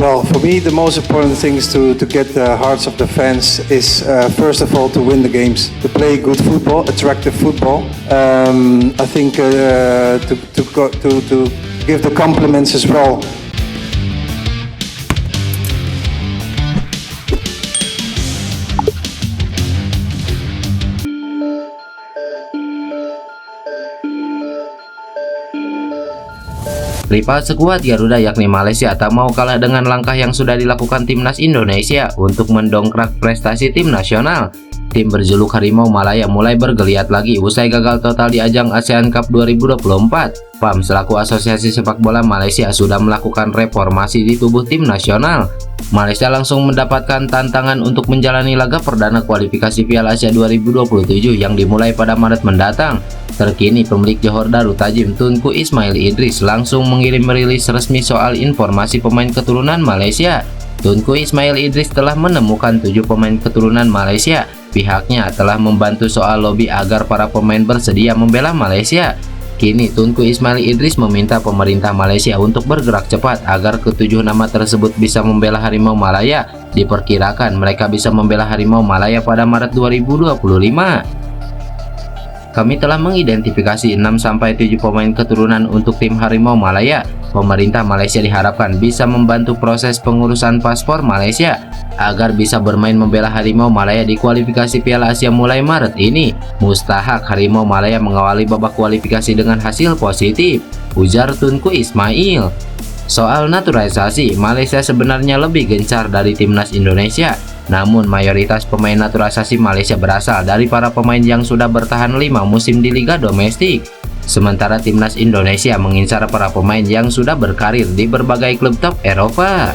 Well, for me, the most important thing is to get the hearts of the fans is first of all to win the games, to play good football, attractive football. I think to give the compliments as well. Rival sekuat Garuda yakni Malaysia tak mau kalah dengan langkah yang sudah dilakukan timnas Indonesia untuk mendongkrak prestasi tim nasional. Tim berjuluk Harimau Malaya mulai bergeliat lagi usai gagal total di ajang ASEAN Cup 2024. PAM selaku Asosiasi Sepak Bola Malaysia sudah melakukan reformasi di tubuh tim nasional. Malaysia langsung mendapatkan tantangan untuk menjalani laga perdana kualifikasi Piala Asia 2027 yang dimulai pada Maret mendatang. Terkini pemilik Johor Darul Tajim Tunku Ismail Idris langsung mengirim rilis resmi soal informasi pemain keturunan Malaysia. Tunku Ismail Idris telah menemukan 7 pemain keturunan Malaysia. Pihaknya telah membantu soal lobby agar para pemain bersedia membela Malaysia. Kini Tunku Ismail Idris meminta pemerintah Malaysia untuk bergerak cepat agar ketujuh nama tersebut bisa membela Harimau Malaya. Diperkirakan mereka bisa membela Harimau Malaya pada Maret 2025. Kami telah mengidentifikasi 6-7 pemain keturunan untuk tim Harimau Malaya. Pemerintah Malaysia diharapkan bisa membantu proses pengurusan paspor Malaysia agar bisa bermain membela Harimau Malaya di kualifikasi Piala Asia mulai Maret ini. Mustahak Harimau Malaya mengawali babak kualifikasi dengan hasil positif, ujar Tunku Ismail. Soal naturalisasi, Malaysia sebenarnya lebih gencar dari timnas Indonesia. Namun mayoritas pemain naturalisasi Malaysia berasal dari para pemain yang sudah bertahan 5 musim di liga domestik. Sementara timnas Indonesia mengincar para pemain yang sudah berkarir di berbagai klub top Eropa.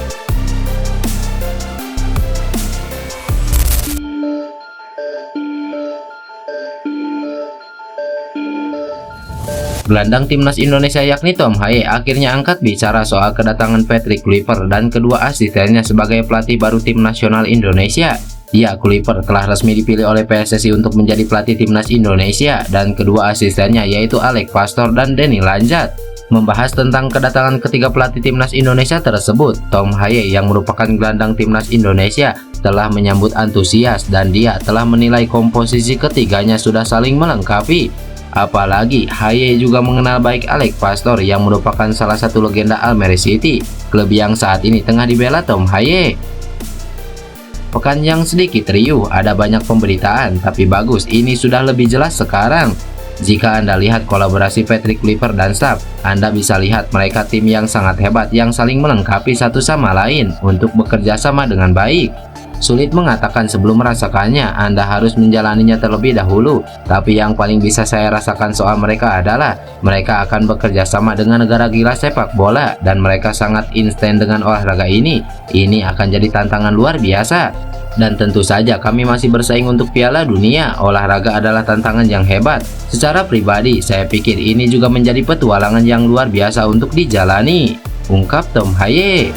Gelandang timnas Indonesia yakni Tom Haye akhirnya angkat bicara soal kedatangan Patrick Kluivert dan kedua asistennya sebagai pelatih baru tim nasional Indonesia. Ya, Kluivert telah resmi dipilih oleh PSSI untuk menjadi pelatih timnas Indonesia dan kedua asistennya yaitu Alex Pastor dan Denny Lanjat. Membahas tentang kedatangan ketiga pelatih timnas Indonesia tersebut, Tom Haye yang merupakan gelandang timnas Indonesia telah menyambut antusias dan dia telah menilai komposisi ketiganya sudah saling melengkapi. Apalagi Haye juga mengenal baik Alex Pastor yang merupakan salah satu legenda Almere City, klub yang saat ini tengah dibela Tom Haye. Pekan yang sedikit riuh, ada banyak pemberitaan, tapi bagus ini sudah lebih jelas sekarang. Jika Anda lihat kolaborasi Patrick Kluivert dan staff, Anda bisa lihat mereka tim yang sangat hebat yang saling melengkapi satu sama lain untuk bekerja sama dengan baik. Sulit mengatakan sebelum merasakannya, Anda harus menjalaninya terlebih dahulu. Tapi yang paling bisa saya rasakan soal mereka adalah mereka akan bekerja sama dengan negara gila sepak bola dan mereka sangat instan dengan olahraga ini. Ini akan jadi tantangan luar biasa. Dan tentu saja kami masih bersaing untuk Piala Dunia. Olahraga adalah tantangan yang hebat. Secara pribadi, saya pikir ini juga menjadi petualangan yang luar biasa untuk dijalani, ungkap Tom Haye.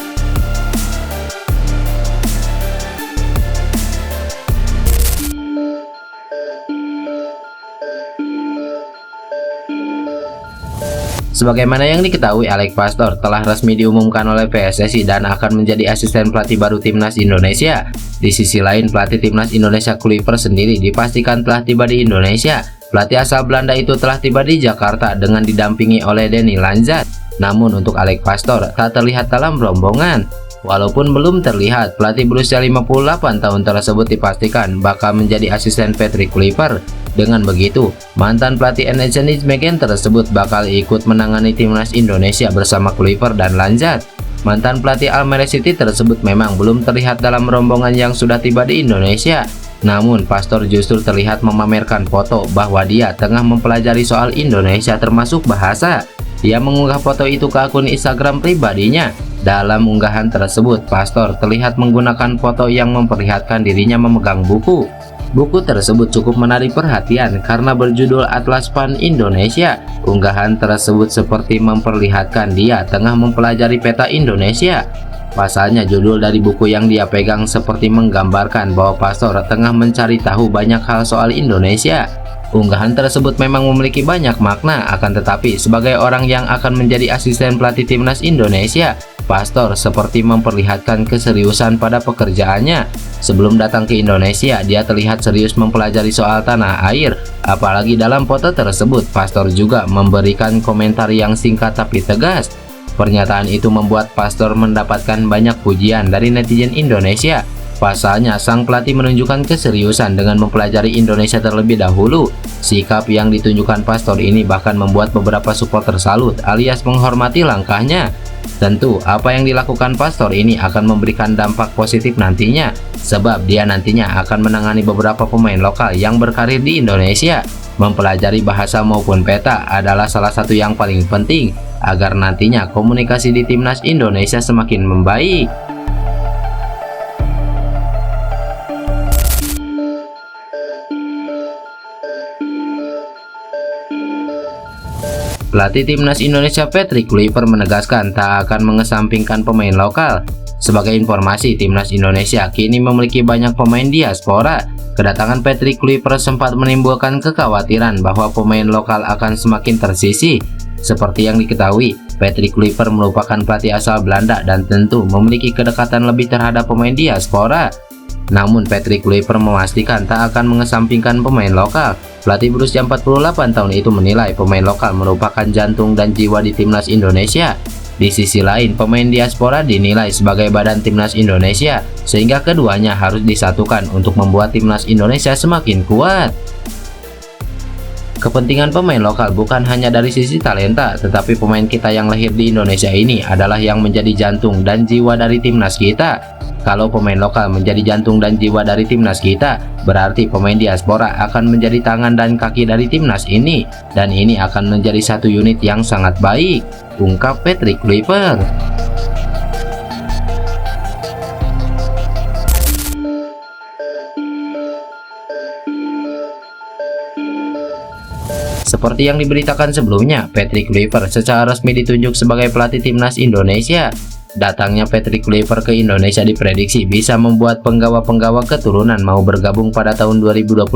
Sebagaimana yang diketahui, Alex Pastor telah resmi diumumkan oleh PSSI dan akan menjadi asisten pelatih baru timnas Indonesia. Di sisi lain, pelatih timnas Indonesia Kluivert sendiri dipastikan telah tiba di Indonesia. Pelatih asal Belanda itu telah tiba di Jakarta dengan didampingi oleh Denny Lanjat. Namun untuk Alex Pastor tak terlihat dalam rombongan. Walaupun belum terlihat, pelatih berusia 58 tahun tersebut dipastikan bakal menjadi asisten Patrick Kluivert. Dengan begitu, mantan pelatih NS Nijmegen tersebut bakal ikut menangani timnas Indonesia bersama Kluivert dan Lanjat. Mantan pelatih Almere City tersebut memang belum terlihat dalam rombongan yang sudah tiba di Indonesia. Namun, Pastor justru terlihat memamerkan foto bahwa dia tengah mempelajari soal Indonesia termasuk bahasa. Dia mengunggah foto itu ke akun Instagram pribadinya. Dalam unggahan tersebut, Pastor terlihat menggunakan foto yang memperlihatkan dirinya memegang buku. Buku tersebut cukup menarik perhatian karena berjudul Atlas Pan Indonesia. Unggahan tersebut seperti memperlihatkan dia tengah mempelajari peta Indonesia. Pasalnya judul dari buku yang dia pegang seperti menggambarkan bahwa Pastor tengah mencari tahu banyak hal soal Indonesia. Unggahan tersebut memang memiliki banyak makna, akan tetapi sebagai orang yang akan menjadi asisten pelatih timnas Indonesia, Pastor seperti memperlihatkan keseriusan pada pekerjaannya. Sebelum datang ke Indonesia, dia terlihat serius mempelajari soal tanah air. Apalagi dalam foto tersebut, Pastor juga memberikan komentar yang singkat tapi tegas. Pernyataan itu membuat Pastor mendapatkan banyak pujian dari netizen Indonesia. Pasalnya, sang pelatih menunjukkan keseriusan dengan mempelajari Indonesia terlebih dahulu. Sikap yang ditunjukkan Pastor ini bahkan membuat beberapa supporter salut alias menghormati langkahnya. Tentu, apa yang dilakukan Pastor ini akan memberikan dampak positif nantinya, sebab dia nantinya akan menangani beberapa pemain lokal yang berkarir di Indonesia. Mempelajari bahasa maupun peta adalah salah satu yang paling penting agar nantinya komunikasi di timnas Indonesia semakin membaik. Pelatih timnas Indonesia Patrick Kluivert menegaskan tak akan mengesampingkan pemain lokal. Sebagai informasi, timnas Indonesia kini memiliki banyak pemain diaspora. Kedatangan Patrick Kluivert sempat menimbulkan kekhawatiran bahwa pemain lokal akan semakin tersisih. Seperti yang diketahui, Patrick Kluivert merupakan pelatih asal Belanda dan tentu memiliki kedekatan lebih terhadap pemain diaspora. Namun Patrick Kluivert memastikan tak akan mengesampingkan pemain lokal. Pelatih berusia 48 tahun itu menilai pemain lokal merupakan jantung dan jiwa di timnas Indonesia. Di sisi lain, pemain diaspora dinilai sebagai badan timnas Indonesia, sehingga keduanya harus disatukan untuk membuat timnas Indonesia semakin kuat. Kepentingan pemain lokal bukan hanya dari sisi talenta, tetapi pemain kita yang lahir di Indonesia ini adalah yang menjadi jantung dan jiwa dari timnas kita. Kalau pemain lokal menjadi jantung dan jiwa dari timnas kita, berarti pemain diaspora akan menjadi tangan dan kaki dari timnas ini, dan ini akan menjadi satu unit yang sangat baik, ungkap Patrick Kluivert. Seperti yang diberitakan sebelumnya, Patrick Kluivert secara resmi ditunjuk sebagai pelatih timnas Indonesia. Datangnya Patrick Kluivert ke Indonesia diprediksi bisa membuat penggawa-penggawa keturunan mau bergabung pada tahun 2025.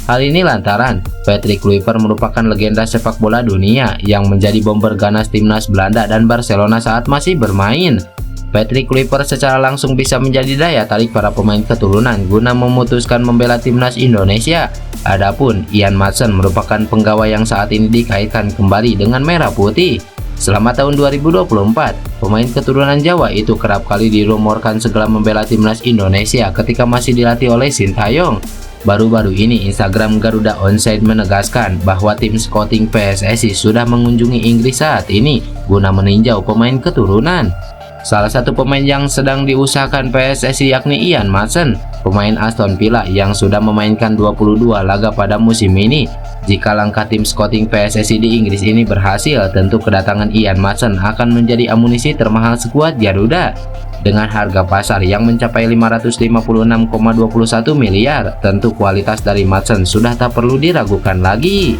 Hal ini lantaran Patrick Kluivert merupakan legenda sepak bola dunia yang menjadi bomber ganas timnas Belanda dan Barcelona saat masih bermain. Patrick Kluivert secara langsung bisa menjadi daya tarik para pemain keturunan guna memutuskan membela timnas Indonesia. Adapun Ian Maatsen merupakan penggawa yang saat ini dikaitkan kembali dengan merah putih. Selama tahun 2024, pemain keturunan Jawa itu kerap kali dirumorkan segera membela timnas Indonesia ketika masih dilatih oleh Sintayong. Baru-baru ini Instagram Garuda Onside menegaskan bahwa tim scouting PSSI sudah mengunjungi Inggris saat ini guna meninjau pemain keturunan. Salah satu pemain yang sedang diusahakan PSSI yakni Ian Maatsen, pemain Aston Villa yang sudah memainkan 22 laga pada musim ini. Jika langkah tim scouting PSSI di Inggris ini berhasil, tentu kedatangan Ian Maatsen akan menjadi amunisi termahal skuad Garuda. Dengan harga pasar yang mencapai 556,21 miliar, tentu kualitas dari Maatsen sudah tak perlu diragukan lagi.